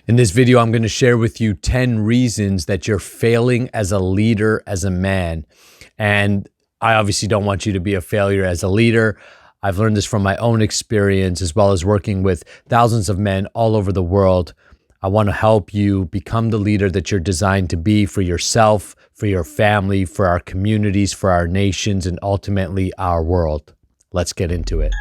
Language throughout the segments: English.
In this video, I'm going to share with you 10 reasons that you're failing as a leader, as a man. And I obviously don't want you to be a failure as a leader. I've learned this from my own experience, as well as working with thousands of men all over the world. I want to help you become the leader that you're designed to be for yourself, for your family, for our communities, for our nations, and ultimately our world. Let's get into it.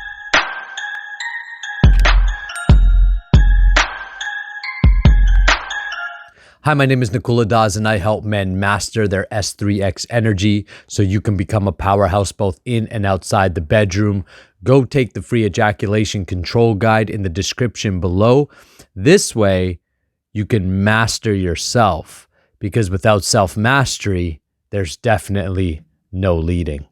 Hi, my name is Nakula, and I help men master their S3X energy so you can become a powerhouse both in and outside the bedroom. Go take the free ejaculation control guide in the description below. This way, you can master yourself, because without self-mastery, there's definitely no leading.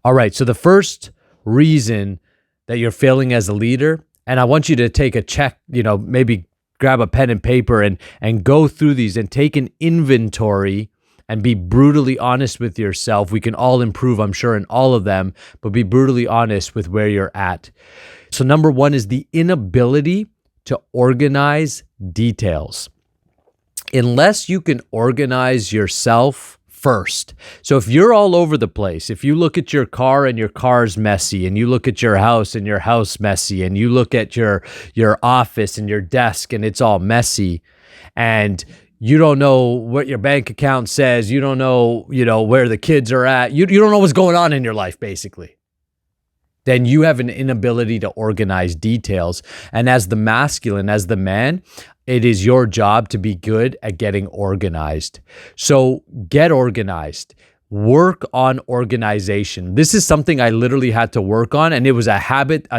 All right, so the first reason that you're failing as a leader, and I want you to take a check, maybe grab a pen and paper and go through these and take an inventory and be brutally honest with yourself. We can all improve, I'm sure, in all of them, but be brutally honest with where you're at. So number one is the inability to organize details. Unless you can organize yourself first. So if you're all over the place, if you look at your car and your car's messy, and you look at your house and your house messy, and you look at your office and your desk and it's all messy, and you don't know what your bank account says, you don't know, where the kids are at, you don't know what's going on in your life, basically, then you have an inability to organize details. And as the masculine, as the man, it is your job to be good at getting organized. So get organized. Work on organization. This is something I literally had to work on, and it was a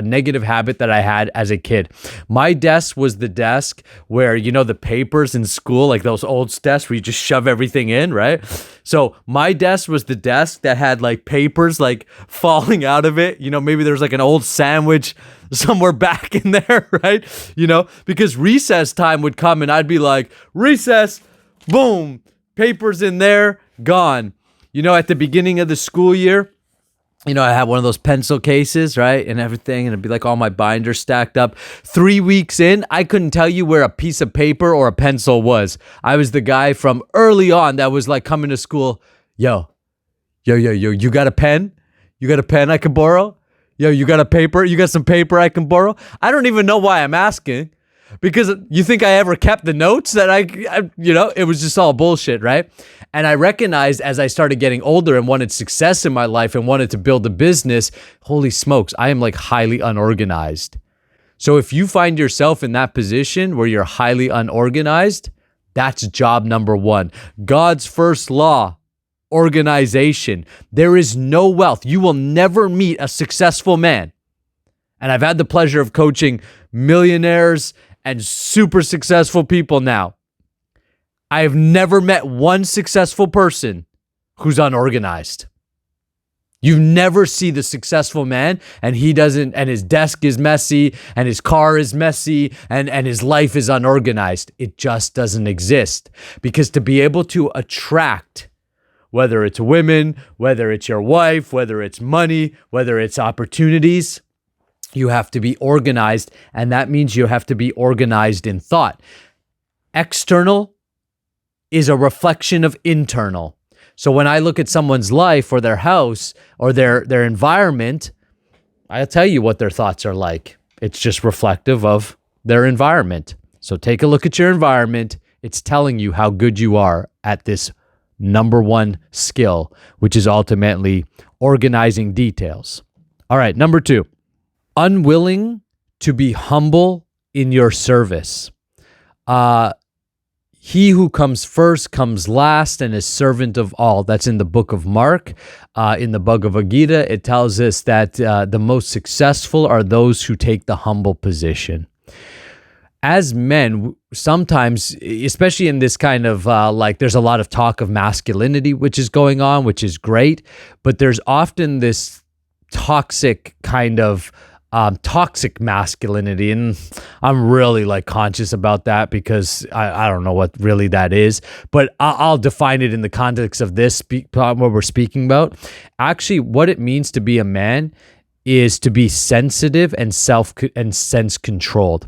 negative habit that I had as a kid. My desk was the desk where, the papers in school, like those old desks where you just shove everything in, right? So my desk was the desk that had like papers like falling out of it. Maybe there's like an old sandwich somewhere back in there, right? Because recess time would come and I'd be like, recess, boom, papers in there, gone. At the beginning of the school year, I had one of those pencil cases, right? And everything, and it'd be like all my binders stacked up. 3 weeks in, I couldn't tell you where a piece of paper or a pencil was. I was the guy from early on that was like coming to school, yo, you got a pen? You got a pen I can borrow? Yo, you got a paper? You got some paper I can borrow? I don't even know why I'm asking. Because you think I ever kept the notes that it was just all bullshit, right? And I recognized as I started getting older and wanted success in my life and wanted to build a business, holy smokes, I am like highly unorganized. So if you find yourself in that position where you're highly unorganized, that's job number one. God's first law, organization. There is no wealth. You will never meet a successful man. And I've had the pleasure of coaching millionaires and super successful people now. I have never met one successful person who's unorganized. You never see the successful man and his desk is messy and his car is messy and his life is unorganized. It just doesn't exist. Because to be able to attract, whether it's women, whether it's your wife, whether it's money, whether it's opportunities, you have to be organized, and that means you have to be organized in thought. External is a reflection of internal. So when I look at someone's life or their house or their environment, I'll tell you what their thoughts are like. It's just reflective of their environment. So take a look at your environment. It's telling you how good you are at this number one skill, which is ultimately organizing details. All right, number two. Unwilling to be humble in your service. He who comes first comes last and is servant of all. That's in the book of Mark. In the Bhagavad Gita, it tells us that the most successful are those who take the humble position. As men, sometimes, especially in this kind of there's a lot of talk of masculinity, which is going on, which is great, but there's often this toxic kind of toxic masculinity, and I'm really conscious about that because I don't know what really that is, but I'll define it in the context of this what we're speaking about. Actually, what it means to be a man is to be sensitive and sense controlled.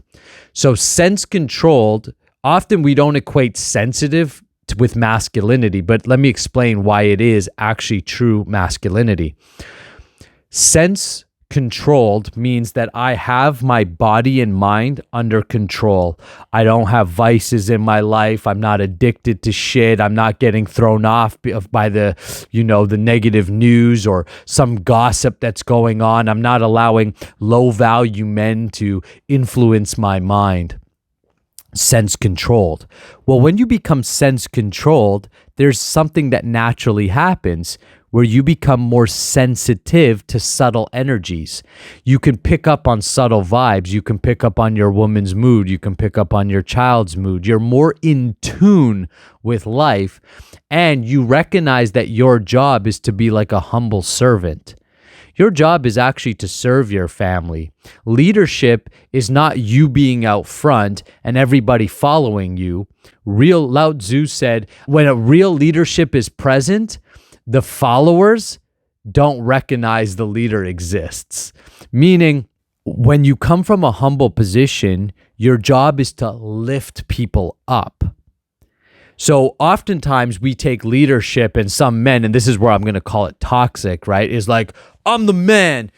So sense controlled Often we don't equate sensitive with masculinity, but let me explain why it is actually true masculinity. Sense controlled means that I have my body and mind under control. I don't have vices in my life. I'm not addicted to shit. I'm not getting thrown off by the negative news or some gossip that's going on. I'm not allowing low value men to influence my mind. Sense controlled. Well, when you become sense controlled, there's something that naturally happens where you become more sensitive to subtle energies. You can pick up on subtle vibes. You can pick up on your woman's mood. You can pick up on your child's mood. You're more in tune with life, and you recognize that your job is to be like a humble servant. Your job is actually to serve your family. Leadership is not you being out front and everybody following you. Lao Tzu said, when a real leadership is present, the followers don't recognize the leader exists. Meaning, when you come from a humble position, your job is to lift people up. So oftentimes we take leadership, and some men, and this is where I'm going to call it toxic, right? Is like, I'm the man.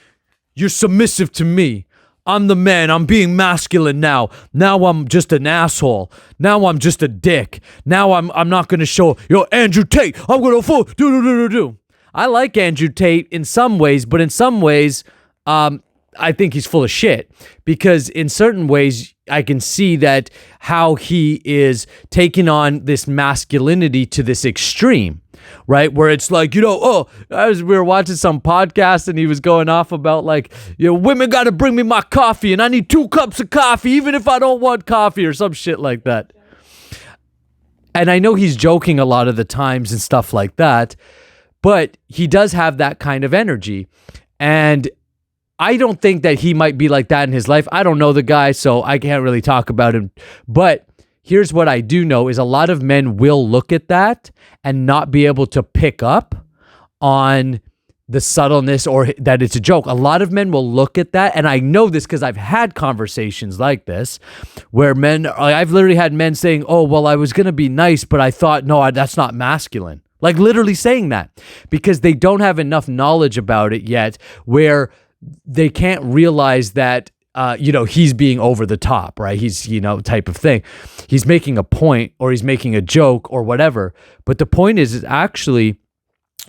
You're submissive to me. I'm the man. I'm being masculine now. Now I'm just an asshole. Now I'm just a dick. Now I'm not going to show, Andrew Tate, I'm going to do. I like Andrew Tate in some ways, but in some ways, I think he's full of shit, because in certain ways I can see that how he is taking on this masculinity to this extreme, right? Where it's like, we were watching some podcast and he was going off about like, women got to bring me my coffee and I need 2 cups of coffee, even if I don't want coffee, or some shit like that. And I know he's joking a lot of the times and stuff like that, but he does have that kind of energy. And I don't think that he might be like that in his life. I don't know the guy, so I can't really talk about him. But here's what I do know is a lot of men will look at that and not be able to pick up on the subtleness or that it's a joke. A lot of men will look at that, and I know this because I've had conversations like this where I've literally had men saying, oh, well, I was going to be nice, but I thought, no, that's not masculine. Like literally saying that because they don't have enough knowledge about it yet, where they can't realize that, he's being over the top, right? He's, type of thing. He's making a point or he's making a joke or whatever. But the point is actually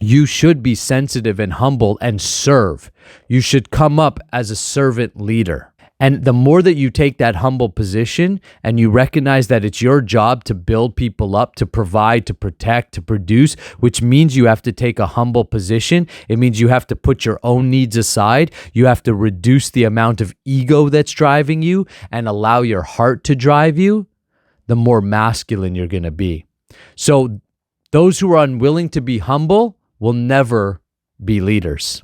you should be sensitive and humble and serve. You should come up as a servant leader. And the more that you take that humble position and you recognize that it's your job to build people up, to provide, to protect, to produce, which means you have to take a humble position. It means you have to put your own needs aside. You have to reduce the amount of ego that's driving you and allow your heart to drive you, the more masculine you're going to be. So those who are unwilling to be humble will never be leaders.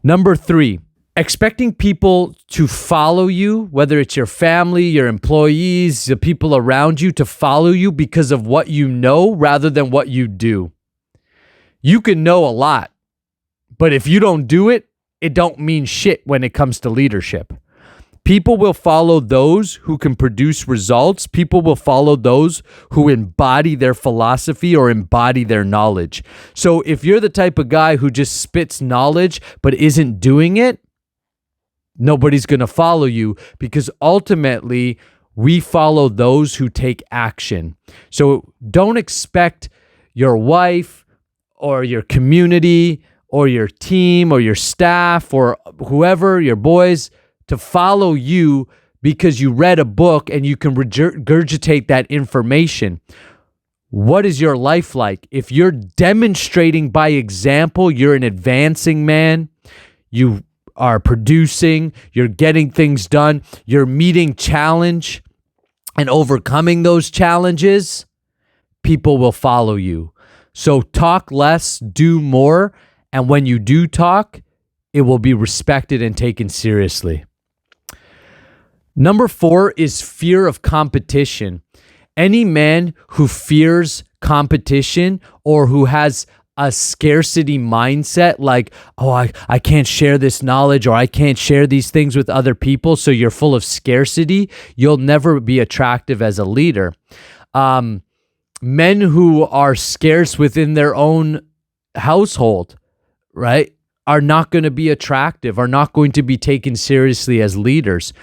Number 3. Expecting people to follow you, whether it's your family, your employees, the people around you, to follow you because of what you know rather than what you do. You can know a lot, but if you don't do it, it don't mean shit when it comes to leadership. People will follow those who can produce results. People will follow those who embody their philosophy or embody their knowledge. So if you're the type of guy who just spits knowledge but isn't doing it, nobody's going to follow you, because ultimately we follow those who take action. So don't expect your wife or your community or your team or your staff or whoever, your boys, to follow you because you read a book and you can regurgitate that information. What is your life like? If you're demonstrating by example, you're an advancing man, you are producing, you're getting things done, you're meeting challenge and overcoming those challenges, people will follow you. So talk less, do more, and when you do talk, it will be respected and taken seriously. Number 4 is fear of competition. Any man who fears competition or who has a scarcity mindset, like, oh, I can't share this knowledge, or I can't share these things with other people, so you're full of scarcity, you'll never be attractive as a leader. Men who are scarce within their own household, right, are not going to be attractive, are not going to be taken seriously as leaders.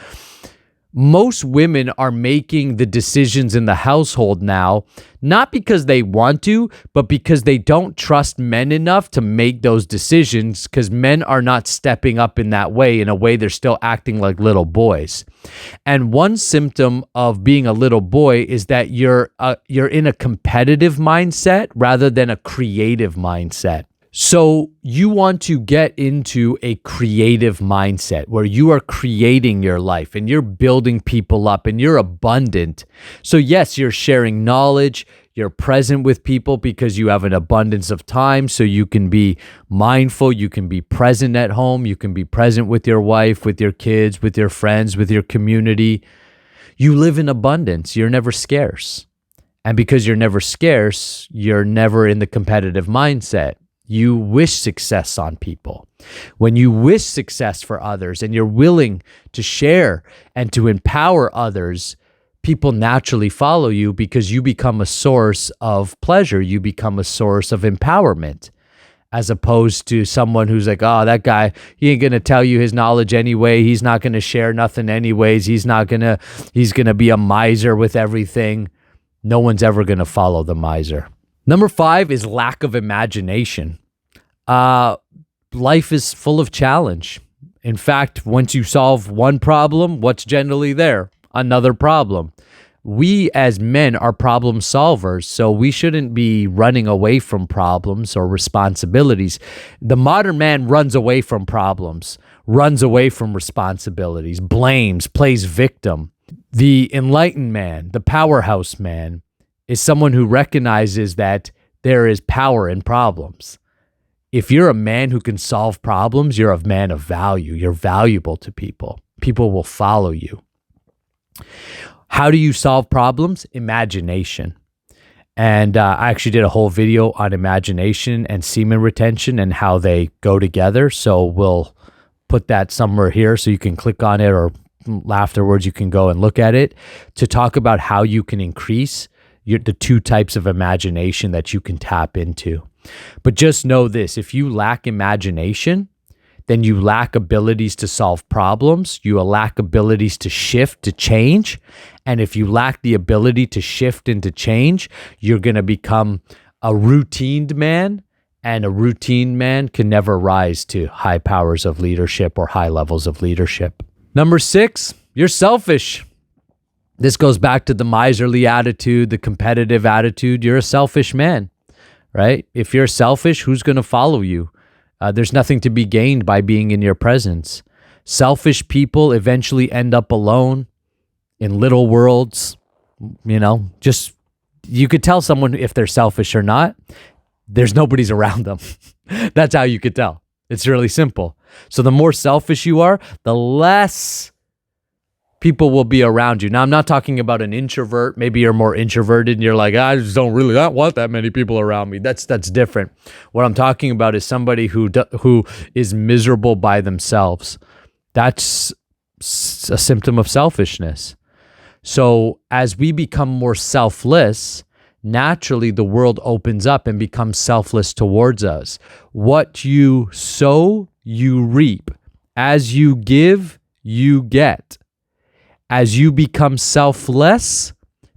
Most women are making the decisions in the household now, not because they want to, but because they don't trust men enough to make those decisions, because men are not stepping up in that way. In a way, they're still acting like little boys. And one symptom of being a little boy is that you're in a competitive mindset rather than a creative mindset. So you want to get into a creative mindset where you are creating your life and you're building people up and you're abundant. So yes, you're sharing knowledge, you're present with people because you have an abundance of time, so you can be mindful, you can be present at home, you can be present with your wife, with your kids, with your friends, with your community. You live in abundance, you're never scarce. And because you're never scarce, you're never in the competitive mindset. You wish success on people. When you wish success for others and you're willing to share and to empower others, people naturally follow you because you become a source of pleasure. You become a source of empowerment, as opposed to someone who's like, oh, that guy, he ain't going to tell you his knowledge anyway. He's not going to share nothing anyways. He's going to be a miser with everything. No one's ever going to follow the miser. Number 5 is lack of imagination. Life is full of challenge. In fact, once you solve one problem, what's generally there? Another problem. We as men are problem solvers, so we shouldn't be running away from problems or responsibilities. The modern man runs away from problems, runs away from responsibilities, blames, plays victim. The enlightened man, the powerhouse man, is someone who recognizes that there is power in problems. If you're a man who can solve problems, you're a man of value. You're valuable to people. People will follow you. How do you solve problems? Imagination. And I actually did a whole video on imagination and semen retention and how they go together. So we'll put that somewhere here so you can click on it, or afterwards you can go and look at it, to talk about how you can increase the 2 types of imagination that you can tap into. But just know this, if you lack imagination, then you lack abilities to solve problems, you lack abilities to shift, to change. And if you lack the ability to shift and to change, you're going to become a routined man, and a routine man can never rise to high powers of leadership or high levels of leadership. Number 6, you're selfish. This goes back to the miserly attitude, the competitive attitude. You're a selfish man, right? If you're selfish, who's going to follow you? There's nothing to be gained by being in your presence. Selfish people eventually end up alone in little worlds. Just you could tell someone if they're selfish or not. There's nobody's around them. That's how you could tell. It's really simple. So the more selfish you are, the less people will be around you. Now, I'm not talking about an introvert. Maybe you're more introverted and you're like, I just don't really not want that many people around me. That's different. What I'm talking about is somebody who is miserable by themselves. That's a symptom of selfishness. So as we become more selfless, naturally the world opens up and becomes selfless towards us. What you sow, you reap. As you give, you get. As you become selfless,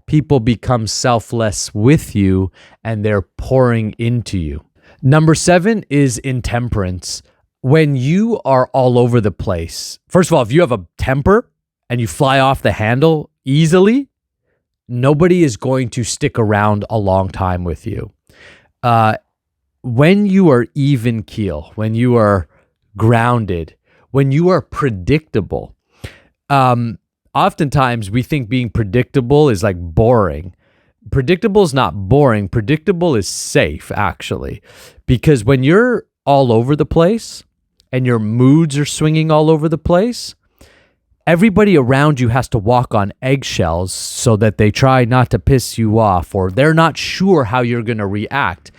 people become selfless with you, and they're pouring into you. Number 7 is intemperance. When you are all over the place, first of all, if you have a temper and you fly off the handle easily, nobody is going to stick around a long time with you. When you are even keel, when you are grounded, when you are predictable, oftentimes we think being predictable is like boring. Predictable is not boring. Predictable is safe, actually, because when you're all over the place and your moods are swinging all over the place, everybody around you has to walk on eggshells so that they try not to piss you off, or they're not sure how you're going to react.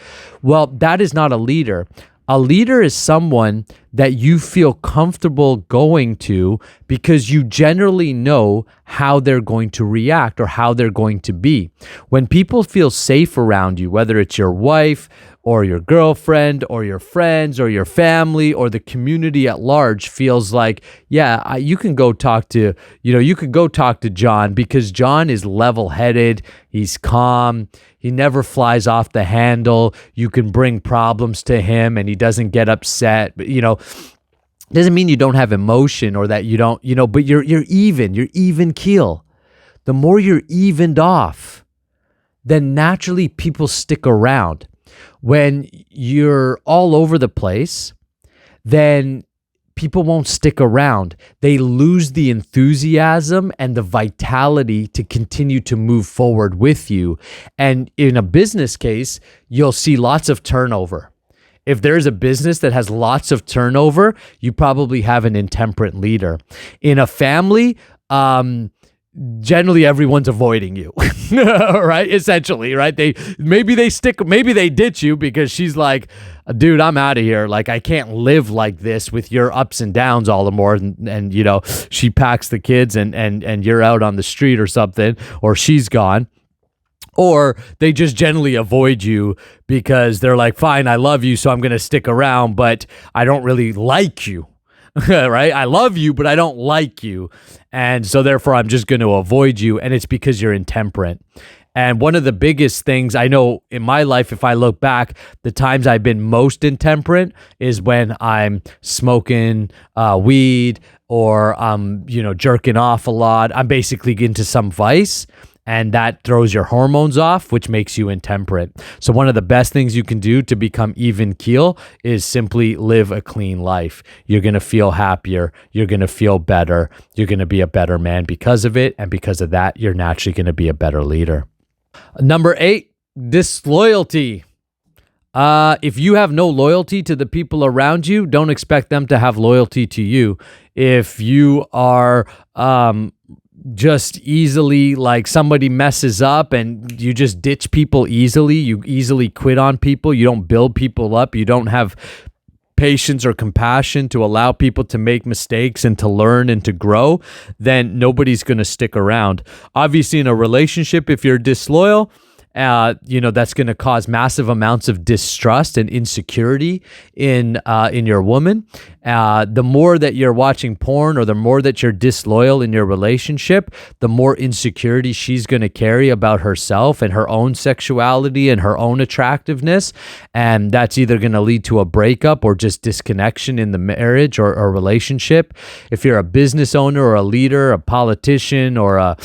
Well, that is not a leader. A leader is someone that you feel comfortable going to because you generally know how they're going to react or how they're going to be. When people feel safe around you, whether it's your wife or your girlfriend or your friends or your family or the community at large feels like, yeah, you can go talk to, you could go talk to John because John is level-headed, he's calm, he never flies off the handle, you can bring problems to him and he doesn't get upset, but doesn't mean you don't have emotion or that you don't, but you're even keel. The more you're evened off, then naturally people stick around. When you're all over the place, then people won't stick around. They lose the enthusiasm and the vitality to continue to move forward with you. And in a business case, you'll see lots of turnover. If there's a business that has lots of turnover, you probably have an intemperate leader. In a family, generally everyone's avoiding you, right? Essentially, right? Maybe they ditch you because she's like, dude, I'm out of here. Like, I can't live like this with your ups and downs all the more. And she packs the kids and you're out on the street or something, or she's gone. Or they just generally avoid you because they're like, fine, I love you, so I'm going to stick around, but I don't really like you, right? I love you, but I don't like you. And so therefore, I'm just going to avoid you. And it's because you're intemperate. And one of the biggest things I know in my life, if I look back, the times I've been most intemperate is when I'm smoking weed or I'm, jerking off a lot. I'm basically into some vice. And that throws your hormones off, which makes you intemperate. So one of the best things you can do to become even keel is simply live a clean life. You're going to feel happier. You're going to feel better. You're going to be a better man because of it. And because of that, you're naturally going to be a better leader. Number 8, disloyalty. If you have no loyalty to the people around you, don't expect them to have loyalty to you. If you are just easily, like, somebody messes up and you just ditch people easily, you easily quit on people, you don't build people up, you don't have patience or compassion to allow people to make mistakes and to learn and to grow, then nobody's going to stick around. Obviously, in a relationship, if you're disloyal, that's going to cause massive amounts of distrust and insecurity in your woman. The more that you're watching porn or the more that you're disloyal in your relationship, the more insecurity she's going to carry about herself and her own sexuality and her own attractiveness. And that's either going to lead to a breakup or just disconnection in the marriage or relationship. If you're a business owner or a leader, a politician or a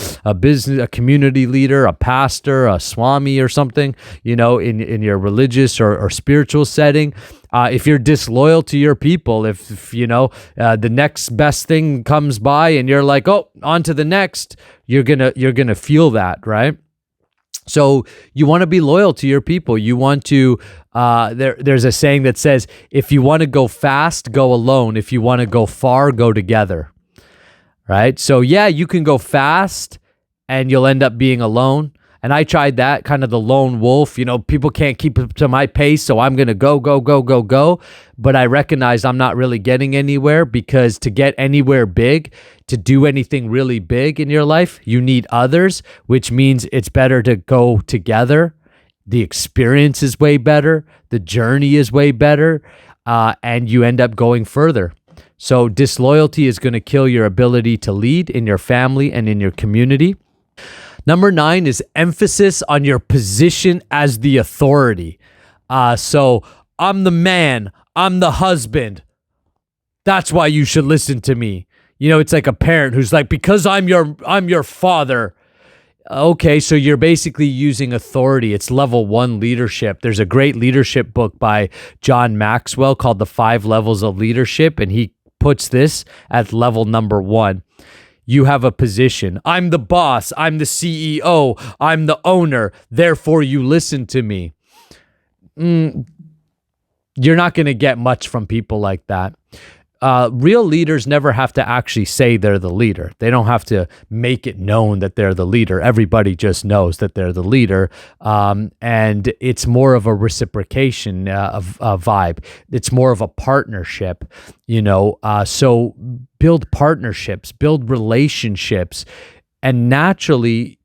community leader, a pastor, a swami or something, in your religious or spiritual setting, if you're disloyal to your people, if the next best thing comes by and you're like, oh, on to the next, you're gonna feel that, right? So you want to be loyal to your people. You want to, there's a saying that says, if you want to go fast, go alone. If you want to go far, go together, right? So yeah, you can go fast and you'll end up being alone. And I tried that, kind of the lone wolf. People can't keep up to my pace, so I'm going to go. But I recognize I'm not really getting anywhere, because to get anywhere big, to do anything really big in your life, you need others, which means it's better to go together. The experience is way better. The journey is way better. And you end up going further. So disloyalty is going to kill your ability to lead in your family and in your community. Number 9 is emphasis on your position as the authority. So I'm the man, I'm the husband. That's why you should listen to me. It's like a parent who's like, because I'm your father. Okay, so you're basically using authority. It's level 1 leadership. There's a great leadership book by John Maxwell called The 5 Levels of Leadership, and he puts this at level number 1. You have a position. I'm the boss. I'm the CEO. I'm the owner. Therefore, you listen to me. You're not going to get much from people like that. real leaders never have to actually say they're the leader. They don't have to make it known that they're the leader. Everybody just knows that they're the leader. And it's more of a reciprocation of vibe. It's more of a partnership, so build partnerships, build relationships. And naturally,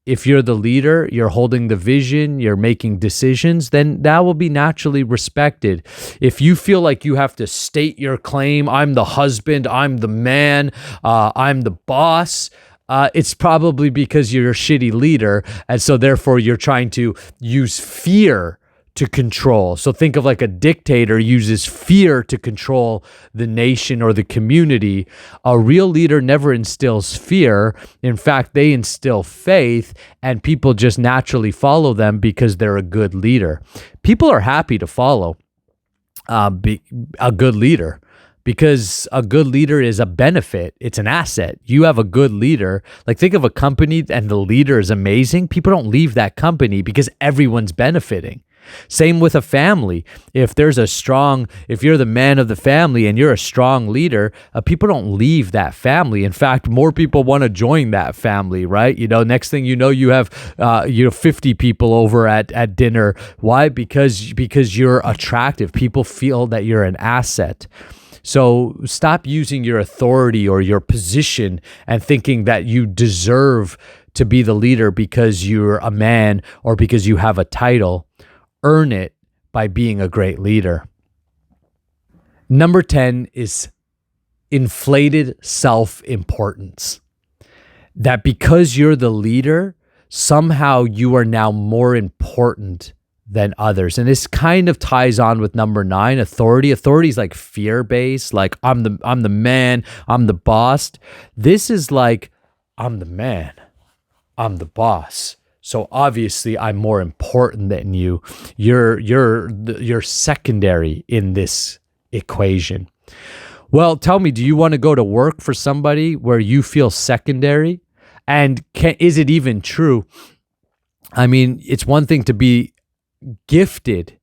if you're the leader, you're holding the vision, you're making decisions, then that will be naturally respected. If you feel like you have to state your claim, I'm the husband, I'm the man, I'm the boss, it's probably because you're a shitty leader. And so therefore you're trying to use fear to control. So think of like a dictator uses fear to control the nation or the community. A real leader never instills fear. In fact, they instill faith, and people just naturally follow them because they're a good leader. People are happy to follow a good leader, because a good leader is a benefit. It's an asset. You have a good leader. Like, think of a company and the leader is amazing. People don't leave that company because everyone's benefiting. Same with a family. If you're the man of the family and you're a strong leader, people don't leave that family. In fact, more people want to join that family, right? Next thing you know, you have 50 people over at dinner. Why? Because you're attractive. People feel that you're an asset. So stop using your authority or your position and thinking that you deserve to be the leader because you're a man or because you have a title. Earn it by being a great leader. Number 10 is inflated self-importance. That because you're the leader, somehow you are now more important than others. And this kind of ties on with number 9, authority. Authority is like fear-based, like I'm the man, I'm the boss. This is like, I'm the man, I'm the boss. So obviously I'm more important than you. You're secondary in this equation. Well, tell me, do you want to go to work for somebody where you feel secondary? And is it even true? I mean, it's one thing to be gifted.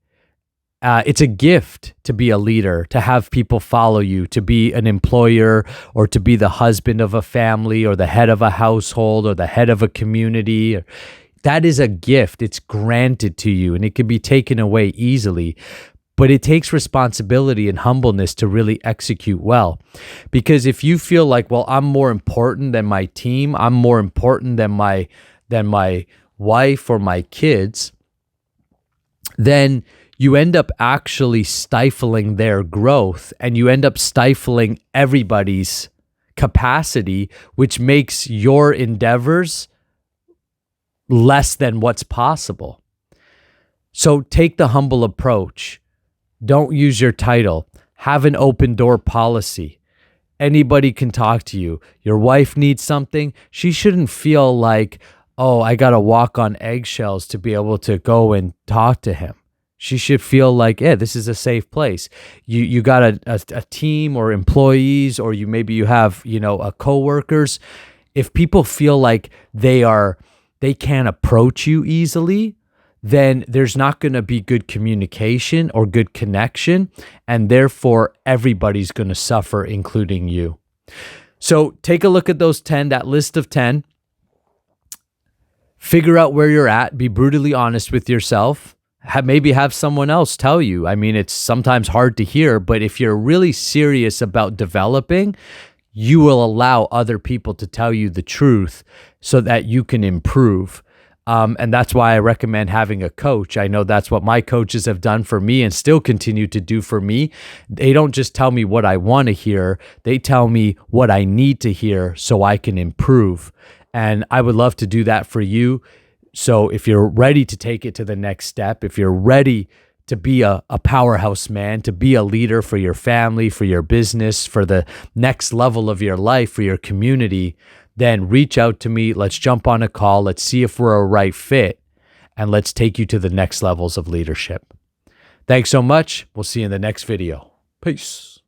It's a gift to be a leader, to have people follow you, to be an employer, or to be the husband of a family, or the head of a household, or the head of a community. That is a gift. It's granted to you, and it can be taken away easily. But it takes responsibility and humbleness to really execute well. Because if you feel like, well, I'm more important than my team, I'm more important than my wife or my kids, then you end up actually stifling their growth, and you end up stifling everybody's capacity, which makes your endeavors less than what's possible. So take the humble approach. Don't use your title. Have an open door policy. Anybody can talk to you. Your wife needs something. She shouldn't feel like, oh, I got to walk on eggshells to be able to go and talk to him. She should feel like, yeah, this is a safe place. You got a team or employees, or you have, coworkers. If people feel like they can't approach you easily, then there's not going to be good communication or good connection, and therefore everybody's going to suffer, including you. So take a look at that list of 10. Figure out where you're at. Be brutally honest with yourself. Maybe have someone else tell you. I mean, it's sometimes hard to hear, but if you're really serious about developing, you will allow other people to tell you the truth so that you can improve. And that's why I recommend having a coach. I know that's what my coaches have done for me and still continue to do for me. They don't just tell me what I want to hear. They tell me what I need to hear so I can improve. And I would love to do that for you. So if you're ready to take it to the next step, if you're ready to be a powerhouse man, to be a leader for your family, for your business, for the next level of your life, for your community, then reach out to me. Let's jump on a call. Let's see if we're a right fit, and let's take you to the next levels of leadership. Thanks so much. We'll see you in the next video. Peace.